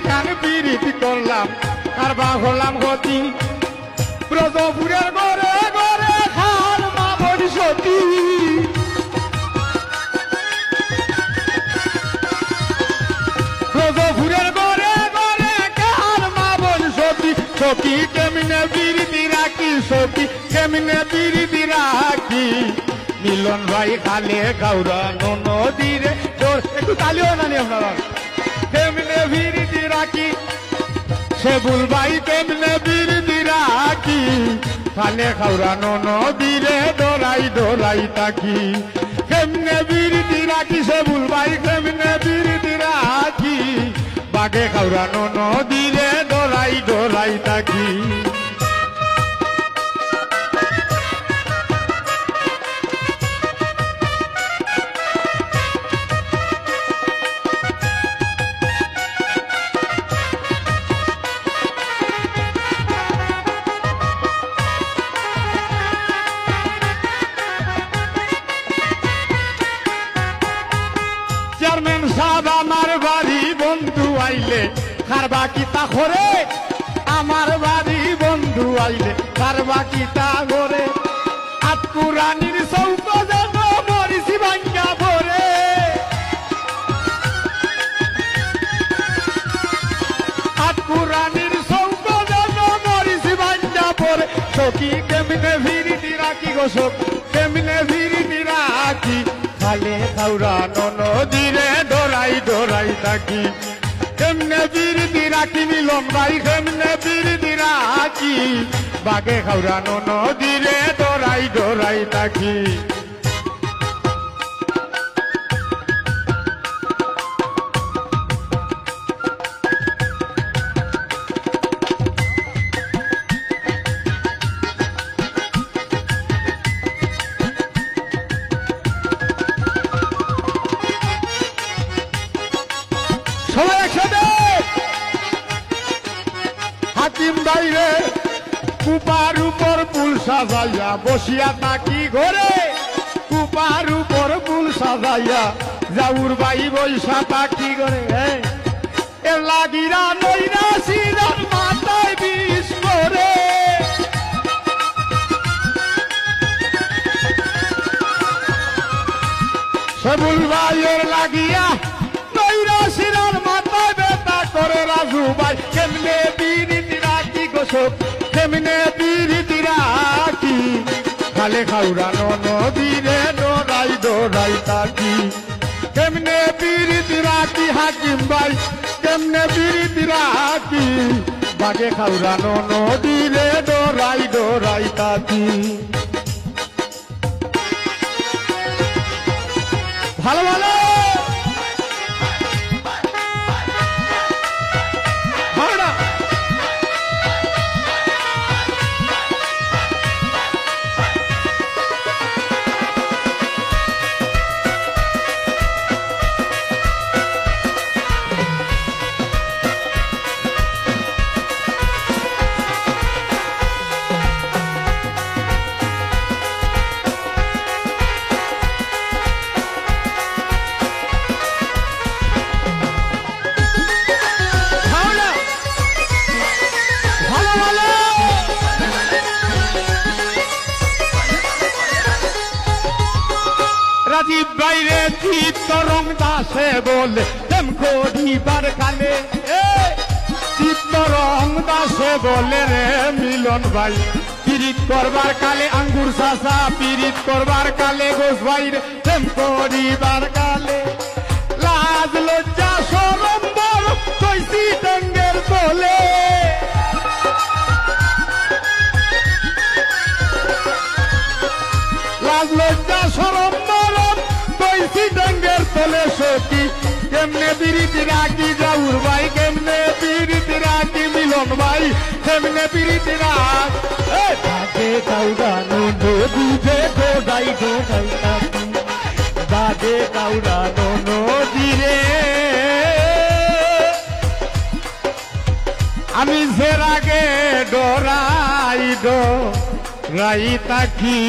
কান পিরিত করলাম কারবা হলাম গতি ব্রজপুরের ঘরে ঘরে খাল মামর সতী ব্রজপুরের ঘরে ঘরে খাল মামর সতী সতী কেমনে পিরিতি রাখি সতী কেমনে পিরিতি রাখি মিলন ভাই খালে গাউরানো নদীরে একটু তালিও জানি আপনারা কেমনে পিরিতি রাখি সেবুল ভাই কেমনে পিরিতি রাখি খালে গাউরানো নদীরে ডরাই ডরাই তাকি কেমনে পিরিতি রাখি সেবুল ভাই কেমনে পিরিতি রাখি বাগে গাউরানো নদীরে ডরাই ডরাই তাকি চেয়ারম্যান সাহেব আমার বাড়ি বন্ধু আইলে খারবা কিতা করে আমার বাড়ি বন্ধু আইলে খারবা কিতা করে আতপুরানির চৌক যেন মরিছি ভাঙ্গা পরে আতপুরানির চৌক যেন মরিছি ভাঙ্গা পরে সখী কেমনে ভিড়িটি রাখি গো সখী কেমনে ভিড়িটি রাখি খালে গাউরানো নদীরে ডরাই ডরাই থাকি কেমনে পিরিতি রাখি মিলন ভাই কেমনে পিরিতি রাখি বাগে গাউরানো নদীরে ডরাই ডরাই থাকি সবাই একসাথে হাকিম বাইরে কুপার উপর পুল সাজাইয়া বসিয়া থাকি ঘরে কুপার উপর পুল সাজাইয়া যাউর বাই বৈশা থাকি ঘরে এ লাগিরা নইরা সিরার মাথায় বিষ করে সেবুল ভাইয়ের লাগিয়া শিরার মাথায় বেতা করে রাজু ভাই কেমনে পিরিতি রাখি গোসব কেমনে পিরিতি রাখি খালে গাউরানো নদীরে ডরাই ডরাই থাকি কেমনে পিরিতি রাখি হাকিম ভাই কেমনে পিরিতি রাখি বাগে গাউরানো নদীরে ডরাই ডরাই থাকি ভালো ভালো রাজীব বাইরে চিত্তরং দাসে বলে তেম করিবার কালে চিত্তরং দাসে বলে রে মিলন ভাই পিরিত করবার কালে আঙ্গুর চাষা পিরিত করবার কালে গোস ভাই রে তেম করিবার কালে লাজ লজ্জা শরম বল কইছি ডঙ্গের বলে লাজ লজ্জা শরম ডঙ্গের তলে সখী কেমনে পিরিতি রাখি যাউর ভাই কেমনে পিরিতি রাখি মিলন ভাই কেমনে পিরিতি রাখ বাগে গাউরানো নদীরে ডরাই ডরাই থাকি বাগে গাউরানো নদীরে আমি যে রাগে ডরাই ডরাই থাকি